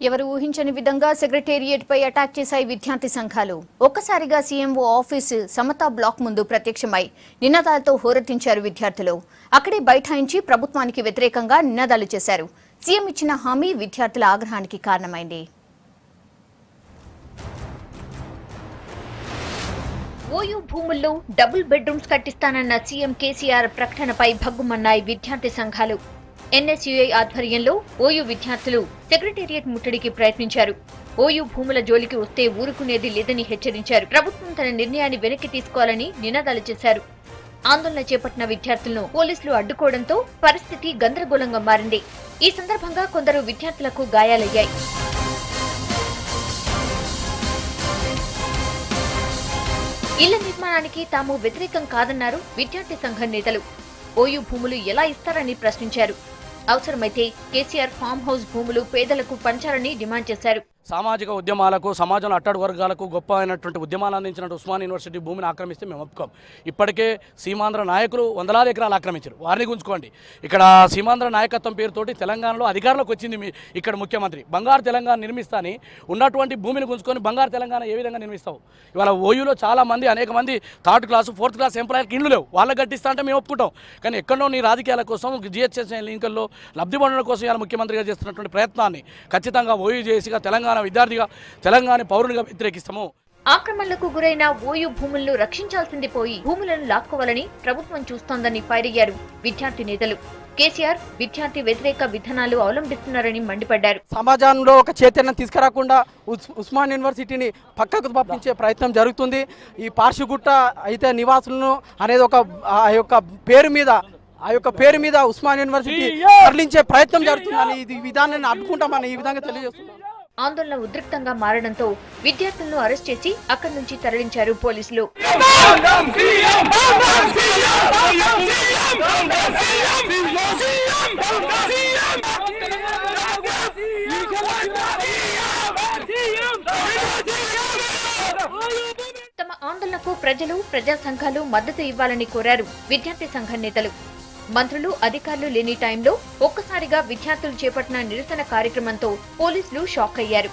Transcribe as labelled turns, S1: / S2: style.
S1: ఎవరు ఊహించని విధంగా సెక్రటేరియట్ పై అటాక్ చేశాయి విద్యార్థి సంఘాలు. ఒక్కసారిగా సీఎంఓ ఆఫీసు సమతా బ్లాక్ ముందు ప్రత్యక్షమై నినాదాలతో హోరెత్తించారు విద్యార్థులు. అక్కడే బైఠాయించి ప్రభుత్వానికి వ్యతిరేకంగా నినాదాలు చేశారు. సీఎం ఇచ్చిన హామీ విద్యార్థుల ఆగ్రహానికి కారణమైంది. ఓయూ భూముల్లో డబుల్ బెడ్రూమ్స్ కట్టిస్తానన్న సీఎం కేసీఆర్ ప్రకటనపై భగ్గుమన్నాయి విద్యార్థి సంఘాలు. ఎన్ఎస్యుఐ ఆధ్వర్యంలో ఓయూ విద్యార్థులు సెక్రటేరియట్ ముట్టడికి ప్రయత్నించారు. ఓయూ భూముల జోలికి వస్తే ఊరుకునేది లేదని హెచ్చరించారు. ప్రభుత్వం తన నిర్ణయాన్ని వెనక్కి తీసుకోవాలని నినాదాలు చేశారు. ఆందోళన చేపట్టిన విద్యార్థులను పోలీసులు అడ్డుకోవడంతో పరిస్థితి గందరగోళంగా మారింది. ఈ సందర్భంగా కొందరు విద్యార్థులకు గాయాలయ్యాయి. ఇళ్ల నిర్మాణానికి తాము వ్యతిరేకం కాదన్నారు విద్యార్థి సంఘం నేతలు. ఓయూ భూములు ఎలా ఇస్తారని ప్రశ్నించారు. అవసరమైతే కేసీఆర్ ఫామ్ హౌస్ భూములు పేదలకు పంచాలని డిమాండ్ చేశారు.
S2: సామాజిక ఉద్యమాలకు, సమాజంలో అట్టడుగు వర్గాలకు గొప్ప అయినటువంటి ఉద్యమాలు అందించినట్టు ఉస్మాన్ యూనివర్సిటీ భూమిని ఆక్రమిస్తే మేము ఒప్పుకోం. ఇప్పటికే సీమాంధ్ర నాయకులు వందలాది ఎకరాలు ఆక్రమించారు. వారిని గుంజుకోండి. ఇక్కడ సీమాంధ్ర నాయకత్వం పేరుతోటి తెలంగాణలో అధికారంలోకి వచ్చింది ఇక్కడ ముఖ్యమంత్రి. బంగారు తెలంగాణ నిర్మిస్తాని ఉన్నటువంటి భూమిని గుంజుకొని బంగారు తెలంగాణ ఏ విధంగా నిర్మిస్తావు? ఇవాళ ఓయూలో చాలామంది, అనేక మంది థర్డ్ క్లాసు, ఫోర్త్ క్లాస్ ఎంప్లాయర్కి ఇండ్లు లేవు. వాళ్ళకి కట్టిస్తా అంటే మేము ఒప్పుకుంటాం. కానీ ఎక్కడో నీ రాజకీయాల కోసం, జిహెచ్ఎస్ ఎన్నికల్లో లబ్ధి పొందడం కోసం ఇలా ముఖ్యమంత్రిగా చేస్తున్నటువంటి ప్రయత్నాన్ని ఖచ్చితంగా ఓయూ చేసిగా తెలంగాణ విద్యార్థిగా, తెలంగాణ పౌరునిగా వ్యతిరేకిస్తాము.
S1: ఆక్రమణలకు గురైన ఓయూ భూములను రక్షించాల్సింది పోయి భూములను లాక్కోవాలని ప్రభుత్వం చూస్తోందని ఫైర్ అయ్యారు విద్యార్థి నేతలు. కేసీఆర్ విద్యార్థి వ్యతిరేక విధానాలు అవలంబిస్తున్నారని మండిపడ్డారు.
S3: సమాజంలో ఒక చైతన్యం తీసుకురాకుండా ఉస్మాన్ యూనివర్సిటీని పక్కకు పంపించే ప్రయత్నం జరుగుతుంది. ఈ పార్షిగుట్ట అయితే నివాసులను అనేది ఆ యొక్క పేరు మీద ఉస్మాన్ యూనివర్సిటీ తరలించే ప్రయత్నం జరుగుతుందని, ఇది విధానాన్ని అడ్డుకుంటామని ఈ విధంగా తెలియజేస్తున్నారు.
S1: ఆందోళన ఉద్రిక్తంగా మారడంతో విద్యార్థులను అరెస్ట్ చేసి అక్కడి నుంచి తరలించారు పోలీసులు. తమ ఆందోళనకు ప్రజలు, ప్రజా సంఘాలు మద్దతు ఇవ్వాలని కోరారు విద్యార్థి సంఘ నేతలు. మంత్రులు, అధికారులు లేని టైంలో ఒక్కసారిగా విద్యార్థులు చేపట్టిన నిరసన కార్యక్రమంతో పోలీసులు షాక్ అయ్యారు.